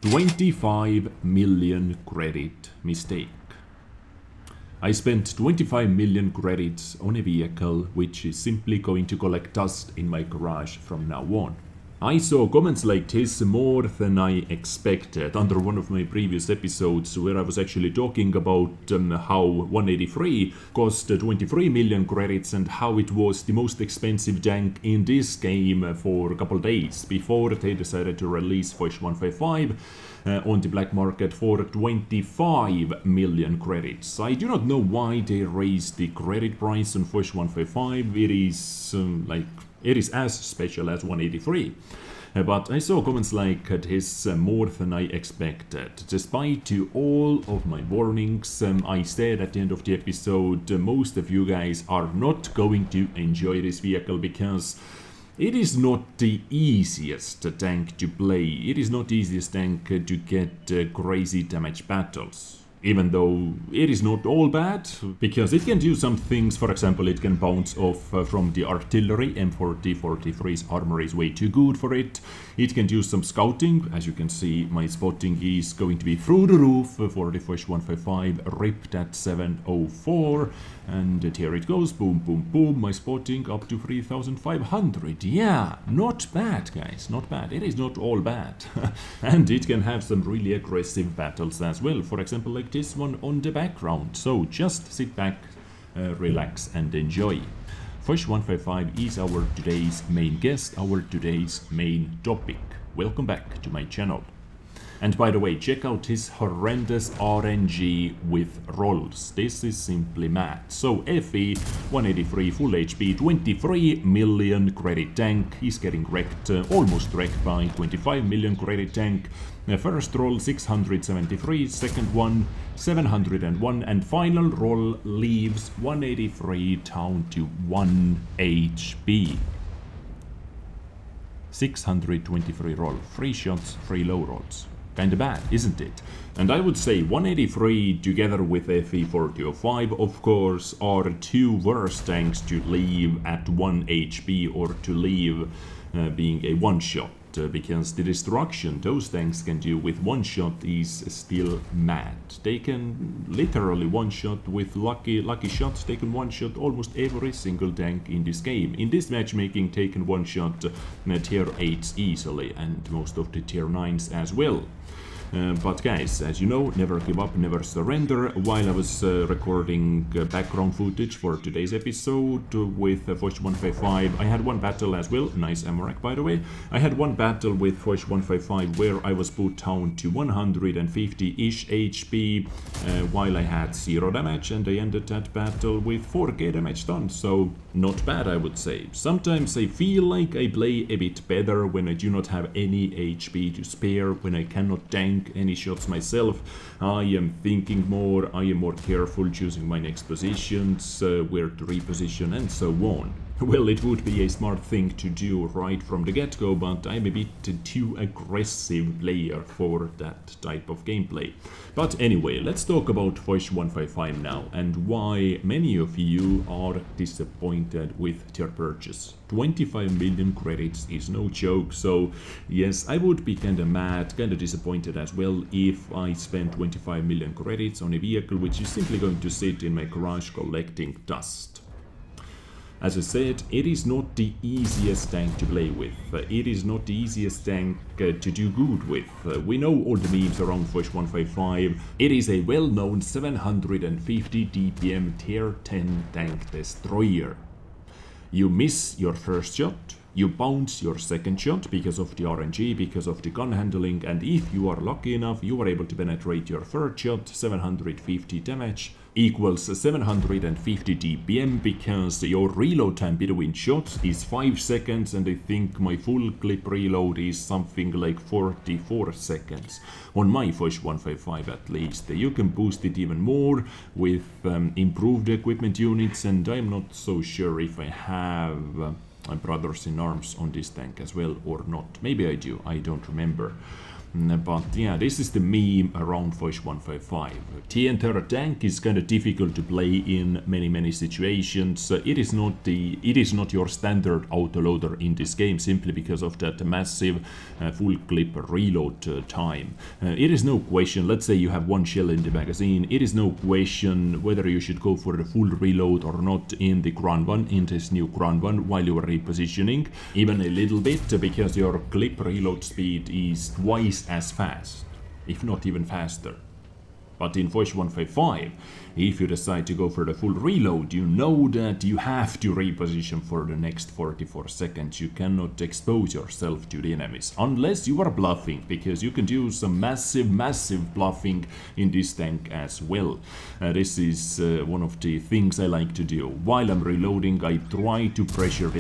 25 million credit mistake. I spent 25 million credits on a vehicle which is simply going to collect dust in my garage from now on. I saw comments like this more than I expected under one of my previous episodes where I was actually talking about how 183 cost 23 million credits and how it was the most expensive tank in this game for a couple days before they decided to release Foch 155 on the black market for 25 million credits. I do not know why they raised the credit price on Foch 155. It is as special as 183. But I saw comments like this more than I expected. Despite all of my warnings, I said at the end of the episode, most of you guys are not going to enjoy this vehicle because it is not the easiest tank to play. It is not the easiest tank to get crazy damage battles. Even though it is not all bad, because it can do some things. For example, it can bounce off from the artillery. M4043's armor is way too good for it. It can do some scouting. As you can see, my spotting is going to be through the roof for the Foch 155, ripped at 704. And here it goes, boom, boom, boom, my spotting up to 3500. Yeah, not bad, guys, not bad. It is not all bad. And it can have some really aggressive battles as well. For example, like this one on the background. So just sit back, relax and enjoy. Foch 155 is our today's main guest, our today's main topic. Welcome back to my channel. And by the way, check out his horrendous RNG with rolls. This is simply mad. So FE 183 full HP 23 million credit tank. He's getting wrecked, almost wrecked by 25 million credit tank. First roll 673, second one 701, and final roll leaves 183 down to 1 HP. 623 roll, 3 shots, 3 low rolls. Kinda bad, isn't it? And I would say 183 together with FE 4005, of course, are two worst tanks to leave at 1 HP or to leave being a one-shot. Because the destruction those tanks can do with one shot is still mad. They can literally one shot with lucky shots. They can one shot almost every single tank in this game. In this matchmaking, they can one shot tier 8s easily and most of the tier 9s as well. But guys, as you know, never give up, never surrender. While I was recording background footage for today's episode with Foch 155, I had one battle as well, nice AMX by the way. I had one battle with Foch 155 where I was put down to 150-ish HP while I had 0 damage, and I ended that battle with 4k damage done, so not bad I would say. Sometimes I feel like I play a bit better when I do not have any HP to spare, when I cannot tank any shots myself. I am thinking more, I am more careful choosing my next positions, where to reposition and so on. Well, it would be a smart thing to do right from the get-go, but I'm a bit too aggressive player for that type of gameplay. But anyway, let's talk about Foch 155 now and why many of you are disappointed with their purchase. 25 million credits is no joke, so yes, I would be kinda mad, kinda disappointed as well if I spent 25 million credits on a vehicle which is simply going to sit in my garage collecting dust. As I said, it is not the easiest tank to play with. It is not the easiest tank to do good with. We know all the memes around Foch 155. It is a well-known 750 DPM tier 10 tank destroyer. You miss your first shot, you bounce your second shot because of the RNG, because of the gun handling, and if you are lucky enough, you are able to penetrate your third shot, 750 damage, equals 750 DPM, because your reload time between shots is 5 seconds, and I think my full clip reload is something like 44 seconds. On my Foch 155 at least. You can boost it even more with improved equipment units, and I'm not so sure if I have brothers in arms on this tank as well or not. Maybe I do, I don't remember. But yeah, this is the meme around Foch 155. TN tank is kind of difficult to play in many situations. It is not your standard autoloader in this game, simply because of that massive full clip reload time. It is no question, let's say you have one shell in the magazine, it is no question whether you should go for the full reload or not in the Grand 1, in this new Grand 1, while you are repositioning, even a little bit, because your clip reload speed is twice as fast, if not even faster. But in Foch 155, if you decide to go for the full reload, you know that you have to reposition for the next 44 seconds. You cannot expose yourself to the enemies, unless you are bluffing, because you can do some massive bluffing in this tank as well. This is one of the things I like to do. While I'm reloading, I try to pressure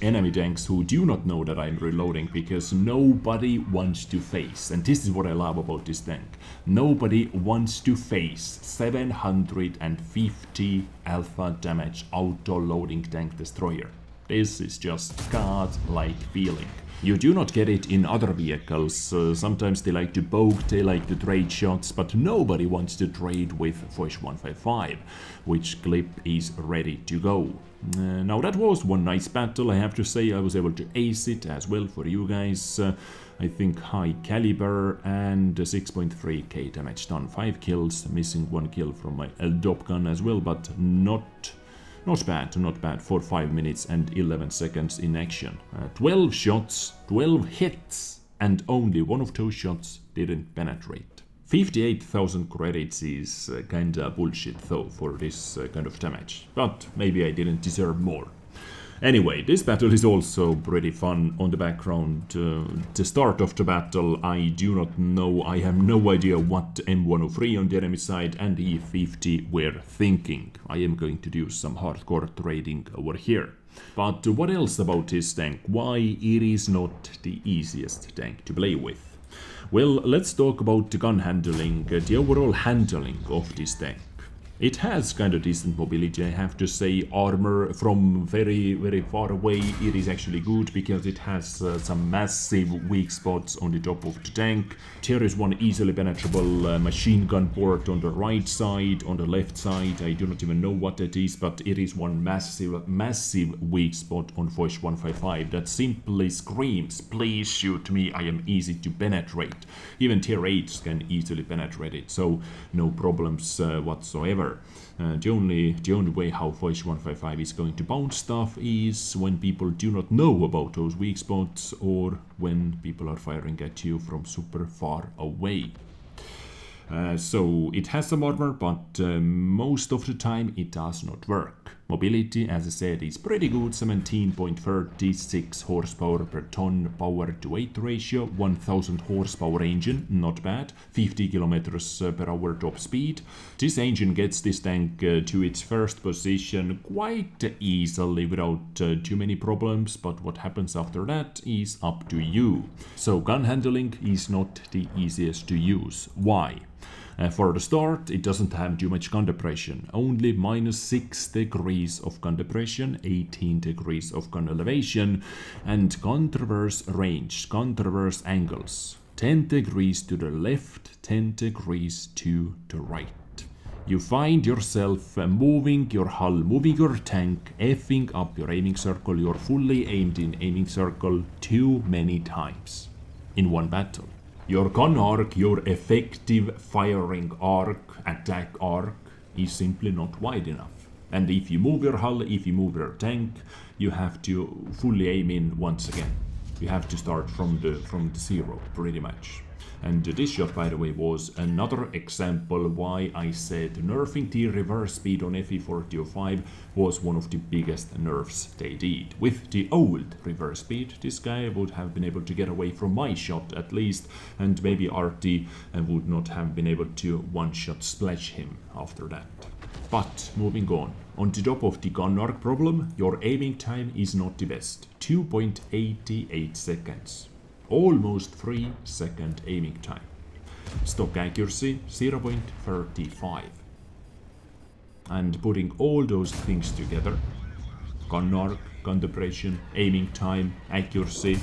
enemy tanks who do not know that I'm reloading, because nobody wants to face, and this is what I love about this tank, nobody wants to face 750 alpha damage auto-loading tank destroyer. This is just god-like feeling. You do not get it in other vehicles. Sometimes they like to poke, they like to trade shots, but nobody wants to trade with Foch 155, which clip is ready to go. Now that was one nice battle, I have to say. I was able to ace it as well for you guys. I think high caliber and 6.3k damage done, 5 kills, missing 1 kill from my LDOP gun as well, but not bad for 5 minutes and 11 seconds in action. 12 shots, 12 hits, and only one of those shots didn't penetrate. 58,000 credits is kinda bullshit though for this kind of damage, but maybe I didn't deserve more. Anyway, this battle is also pretty fun on the background. The start of the battle, I do not know, I have no idea what M103 on the enemy side and E50 were thinking. I am going to do some hardcore trading over here. But what else about this tank? Why it is not the easiest tank to play with? Well, let's talk about the gun handling, the overall handling of this tank. It has kind of decent mobility, I have to say. Armor from very far away, it is actually good, because it has some massive weak spots on the top of the tank. There is one easily penetrable machine gun port on the right side, on the left side. I do not even know what that is, but it is one massive weak spot on Foch 155 that simply screams, please shoot me, I am easy to penetrate. Even tier 8s can easily penetrate it, so no problems whatsoever. The only way how Foch 155 is going to bounce stuff is when people do not know about those weak spots, or when people are firing at you from super far away. So it has some armor, but most of the time it does not work. Mobility, as I said, is pretty good, 17.36 horsepower per ton power to weight ratio, 1000 horsepower engine, not bad, 50 kilometers per hour top speed. This engine gets this tank to its first position quite easily without too many problems, but what happens after that is up to you. So gun handling is not the easiest to use. Why? For the start, it doesn't have too much gun depression, only -6 degrees of gun depression, 18 degrees of gun elevation, and gun traverse range, gun traverse angles, 10 degrees to the left, 10 degrees to the right. You find yourself moving your hull, moving your tank, effing up your aiming circle, you're fully aimed in aiming circle too many times in one battle. Your gun arc, your effective firing arc, attack arc, is simply not wide enough. And if you move your hull, if you move your tank, you have to fully aim in once again. You have to start from the zero, pretty much. And this shot, by the way, was another example why I said nerfing the reverse speed on FE4005 was one of the biggest nerfs they did. With the old reverse speed, this guy would have been able to get away from my shot at least, and maybe RT would not have been able to one-shot splash him after that. But moving on the top of the gun arc problem, your aiming time is not the best, 2.88 seconds. Almost 3-second aiming time. Stock accuracy 0.35. And putting all those things together, gun arc, gun depression, aiming time, accuracy,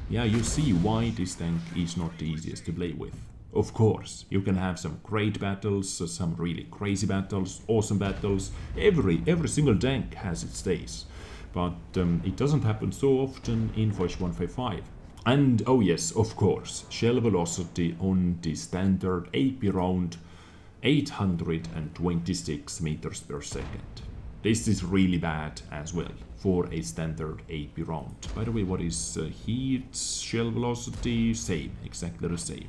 Yeah, you see why this tank is not the easiest to play with. Of course, you can have some great battles, some really crazy battles, awesome battles. Every single tank has its days. But it doesn't happen so often in Foch 155. And oh yes, of course, shell velocity on the standard AP round 826 meters per second. This is really bad as well for a standard AP round. By the way, what is heat shell velocity? Same, exactly the same.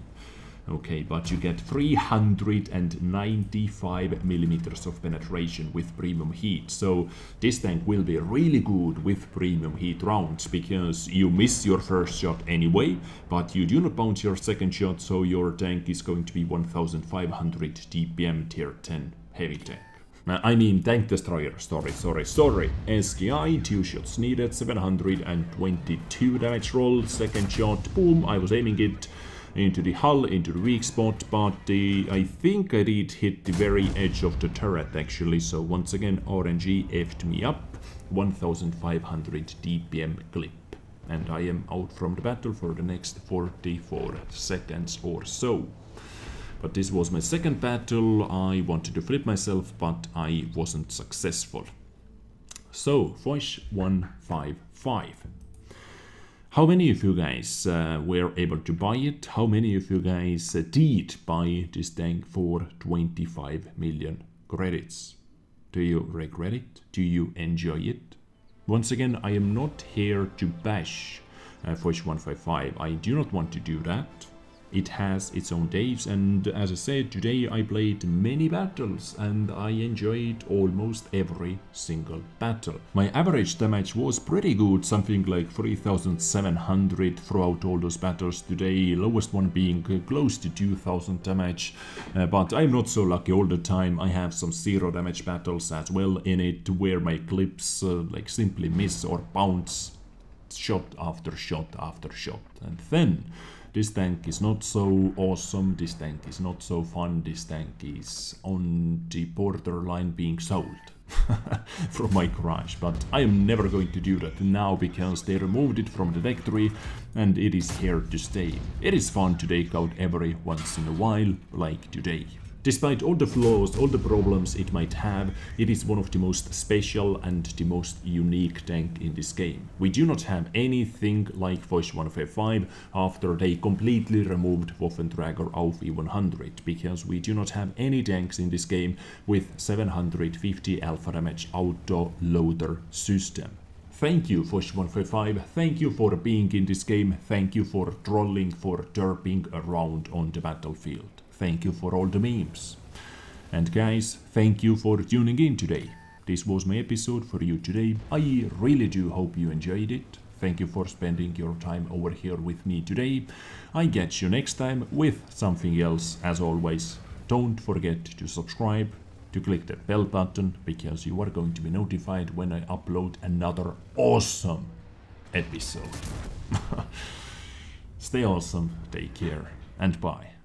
Okay, but you get 395 millimeters of penetration with premium heat. So this tank will be really good with premium heat rounds because you miss your first shot anyway, but you do not bounce your second shot, so your tank is going to be 1500 DPM tier 10 heavy tank. I mean tank destroyer, sorry. SKI, 2 shots needed, 722 damage roll, second shot, boom, I was aiming it into the hull, into the weak spot, but I think I did hit the very edge of the turret actually, so once again RNG effed me up, 1500 DPM clip. And I am out from the battle for the next 44 seconds or so. But this was my second battle. I wanted to flip myself, but I wasn't successful. So, Foch 155. How many of you guys were able to buy it? How many of you guys did buy this tank for 25 million credits? Do you regret it? Do you enjoy it? Once again, I am not here to bash Foch 155. I do not want to do that. It has its own days, and as I said, today I played many battles and I enjoyed almost every single battle. My average damage was pretty good, something like 3700 throughout all those battles today, lowest one being close to 2000 damage, but I'm not so lucky all the time. I have some 0 damage battles as well in it, where my clips like simply miss or bounce shot after shot after shot, and then this tank is not so awesome, this tank is not so fun, this tank is on the borderline being sold from my garage. But I am never going to do that now because they removed it from the deck tree and it is here to stay. It is fun to take out every once in a while, like today. Despite all the flaws, all the problems it might have, it is one of the most special and the most unique tank in this game. We do not have anything like Foch 155 after they completely removed Waffenträger auf E100, because we do not have any tanks in this game with 750 alpha damage auto loader system. Thank you, Foch 155, thank you for being in this game, thank you for trolling, for derping around on the battlefield. Thank you for all the memes. And guys, thank you for tuning in today. This was my episode for you today. I really do hope you enjoyed it. Thank you for spending your time over here with me today. I get you next time with something else. As always, don't forget to subscribe, to click the bell button, because you are going to be notified when I upload another awesome episode. Stay awesome, take care, and bye.